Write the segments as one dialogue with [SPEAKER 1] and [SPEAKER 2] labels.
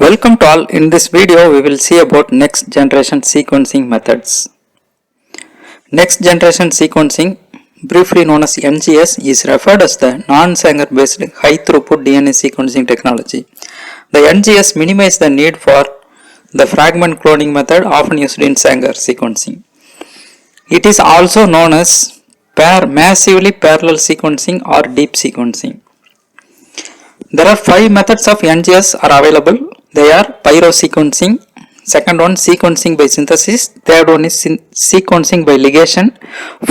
[SPEAKER 1] Welcome to all. In this video we will see about next generation sequencing methods. Next generation sequencing, briefly known as NGS, is referred as the non-Sanger based high throughput DNA sequencing technology. The NGS minimizes the need for the fragment cloning method often used in Sanger sequencing. It is also known as massively parallel sequencing or deep sequencing. There are 5 methods of NGS are available. They are pyrosequencing, second one sequencing by synthesis, third one is sequencing by ligation,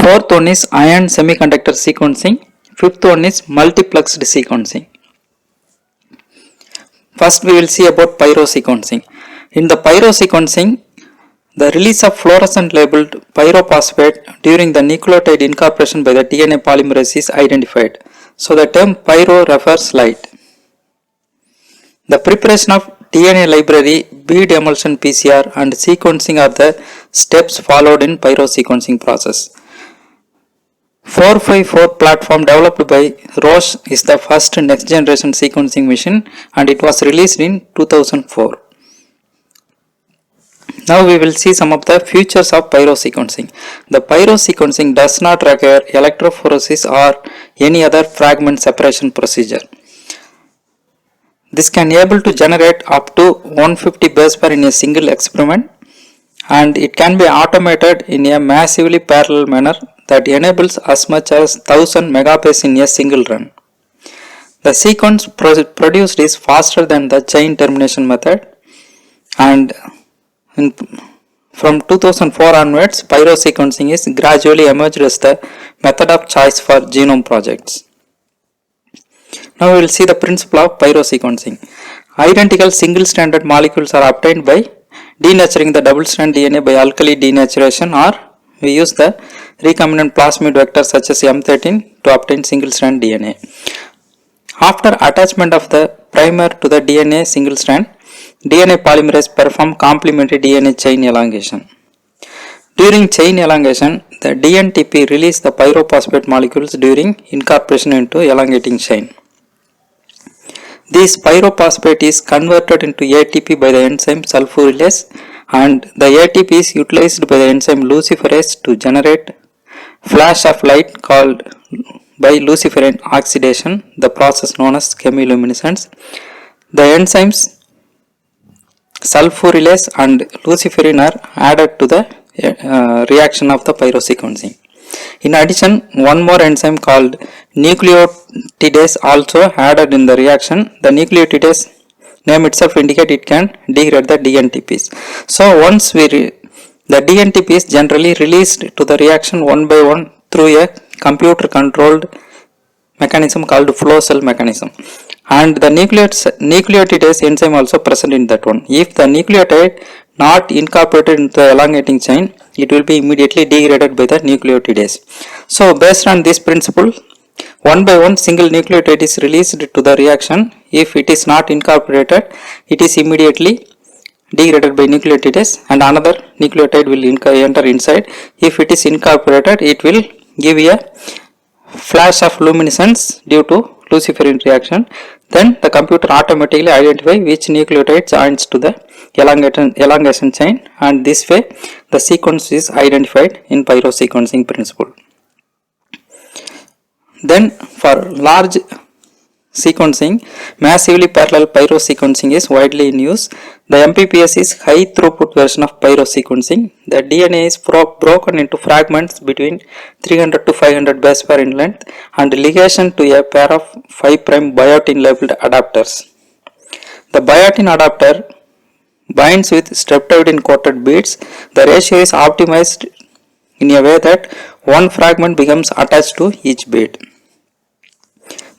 [SPEAKER 1] fourth one is ion semiconductor sequencing, fifth one is multiplexed sequencing. First we will see about pyrosequencing. In the pyrosequencing, the release of fluorescent labeled pyrophosphate during the nucleotide incorporation by the DNA polymerase is identified. So the term pyro refers light. The preparation of DNA library, bead emulsion PCR and sequencing are the steps followed in pyrosequencing process. 454 platform developed by Roche is the first next generation sequencing machine and it was released in 2004. Now we will see some of the features of pyrosequencing. The pyrosequencing does not require electrophoresis or any other fragment separation procedure. This can able to generate up to 150 base pair in a single experiment and it can be automated in a massively parallel manner that enables as much as 1000 megabase in a single run. The sequence produced is faster than the chain termination method and from 2004 onwards pyrosequencing is gradually emerged as the method of choice for genome projects. Now we will see the principle of pyrosequencing. Identical single-stranded molecules are obtained by denaturing the double-strand DNA by alkali denaturation, or we use the recombinant plasmid vector such as M13 to obtain single-strand DNA. After attachment of the primer to the DNA single-strand, DNA polymerase perform complementary DNA chain elongation. During chain elongation, the DNTP release the pyrophosphate molecules during incorporation into elongating chain. This pyrophosphate is converted into ATP by the enzyme sulfurylase and the ATP is utilized by the enzyme luciferase to generate flash of light called by luciferin oxidation, the process known as chemiluminescence. The enzymes sulfurylase and luciferin are added to the reaction of the pyrosequencing. In addition, one more enzyme called nucleotidase also added in the reaction. The nucleotidase name itself indicates it can degrade the DNTPs. So once the DNTP is generally released to the reaction one by one through a computer controlled mechanism called flow cell mechanism, and the nucleotidase enzyme also present in that one. If the nucleotide not incorporated into the elongating chain, it will be immediately degraded by the nucleotidase. So based on this principle, one by one single nucleotide is released to the reaction. If it is not incorporated, it is immediately degraded by nucleotidase and another nucleotide will enter inside. If it is incorporated, it will give a flash of luminescence due to luciferin reaction. Then the computer automatically identify which nucleotide joins to the elongation chain, and this way the sequence is identified in pyrosequencing principle. Then for large sequencing, massively parallel pyrosequencing is widely in use. The MPPS is high throughput version of pyrosequencing. The DNA is broken into fragments between 300 to 500 base pair in length and ligation to a pair of 5' biotin labeled adapters. The biotin adapter binds with streptoidin coated beads. The ratio is optimized in a way that one fragment becomes attached to each bead.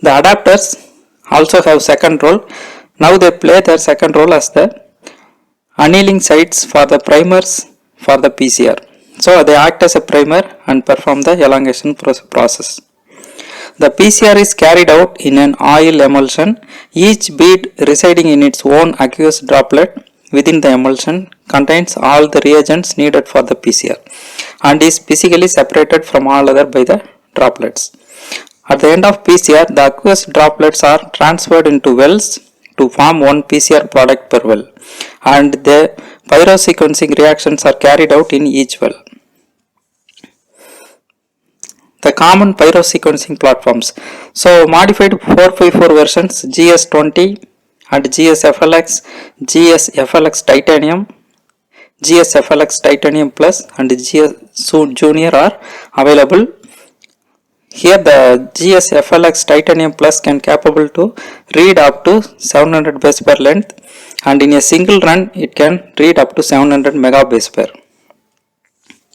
[SPEAKER 1] The adapters also have second role. Now they play their second role as the annealing sites for the primers for the PCR. So they act as a primer and perform the elongation process. The PCR is carried out in an oil emulsion. Each bead residing in its own aqueous droplet within the emulsion contains all the reagents needed for the PCR and is physically separated from all other by the droplets. At the end of PCR, the aqueous droplets are transferred into wells to form one PCR product per well, and the pyrosequencing reactions are carried out in each well. The common pyrosequencing platforms. So modified 454 versions GS20 and GSFLX, GSFLX Titanium, GSFLX Titanium Plus and GS Junior are available. Here the GSFLX Titanium Plus can capable to read up to 700 base per length, and in a single run it can read up to 700 megabase per.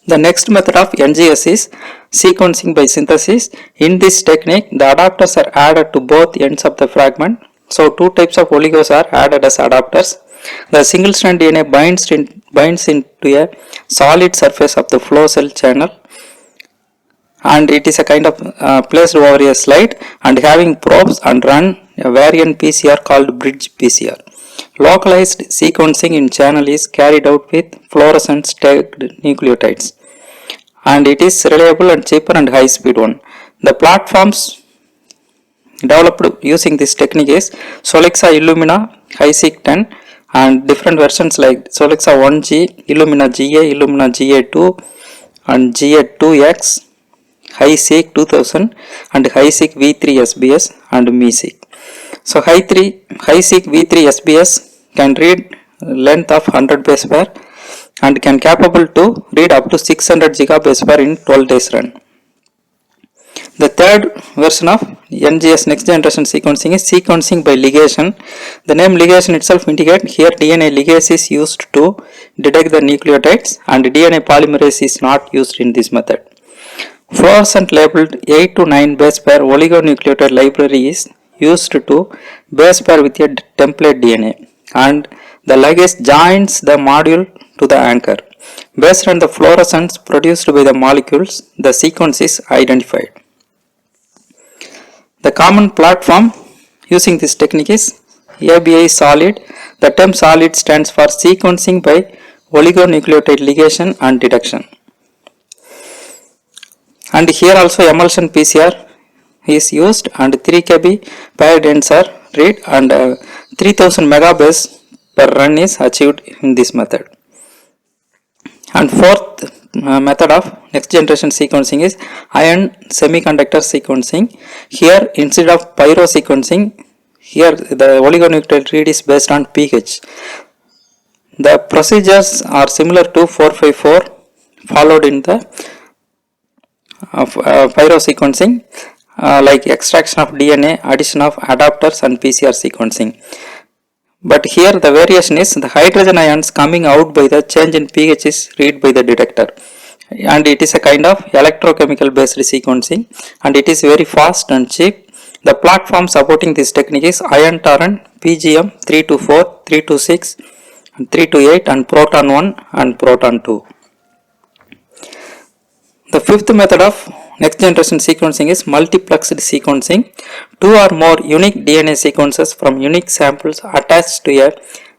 [SPEAKER 1] The next method of NGS is sequencing by synthesis. In this technique, the adapters are added to both ends of the fragment. So two types of oligos are added as adapters. The single strand DNA binds into a solid surface of the flow cell channel, and it is a kind of placed over a slide and having probes and run a variant PCR called bridge PCR. Localized sequencing in channel is carried out with fluorescence tagged nucleotides, and it is reliable and cheaper and high speed one. The platforms developed using this technique is Solexa Illumina HiSeq 10 and different versions like Solexa 1G, Illumina GA, Illumina GA2 and GA2X, HiSeq 2000 and HiSeq V3 SBS and MeSeq. So HiSeq V3 SBS can read length of 100 base pair and can capable to read up to 600 gigabase pair in 12 days run. The third version of NGS next generation sequencing is sequencing by ligation. The name ligation itself indicates here DNA ligase is used to detect the nucleotides, and DNA polymerase is not used in this method. Fluorescent labeled 8 to 9 base pair oligonucleotide library is used to base pair with a template DNA, and the ligase joins the module to the anchor. Based on the fluorescence produced by the molecules, the sequence is identified. The common platform using this technique is ABI solid. The term solid stands for sequencing by oligonucleotide ligation and detection. And here also emulsion PCR is used, and 3 kb paired ends are read, and 3000 megabase per run is achieved in this method. And fourth method of next generation sequencing is ion semiconductor sequencing. Here instead of pyro sequencing, here the oligonucleotide read is based on pH. The procedures are similar to 454 followed in the pyro sequencing, like extraction of DNA, addition of adapters and PCR sequencing. But here the variation is the hydrogen ions coming out by the change in pH is read by the detector, and it is a kind of electrochemical based sequencing, and it is very fast and cheap. The platform supporting this technique is Ion Torrent, PGM 324, 326 and 328 and Proton 1 and Proton 2. The fifth method of next generation sequencing is multiplexed sequencing. 2 or more unique DNA sequences from unique samples attached to a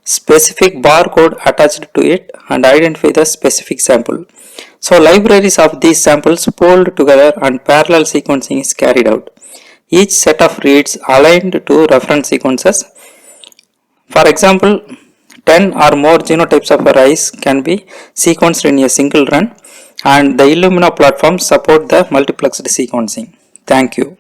[SPEAKER 1] specific barcode attached to it and identify the specific sample. So libraries of these samples pooled together and parallel sequencing is carried out. Each set of reads aligned to reference sequences. For example, 10 or more genotypes of a rice can be sequenced in a single run, and the Illumina platform support the multiplexed sequencing. Thank you.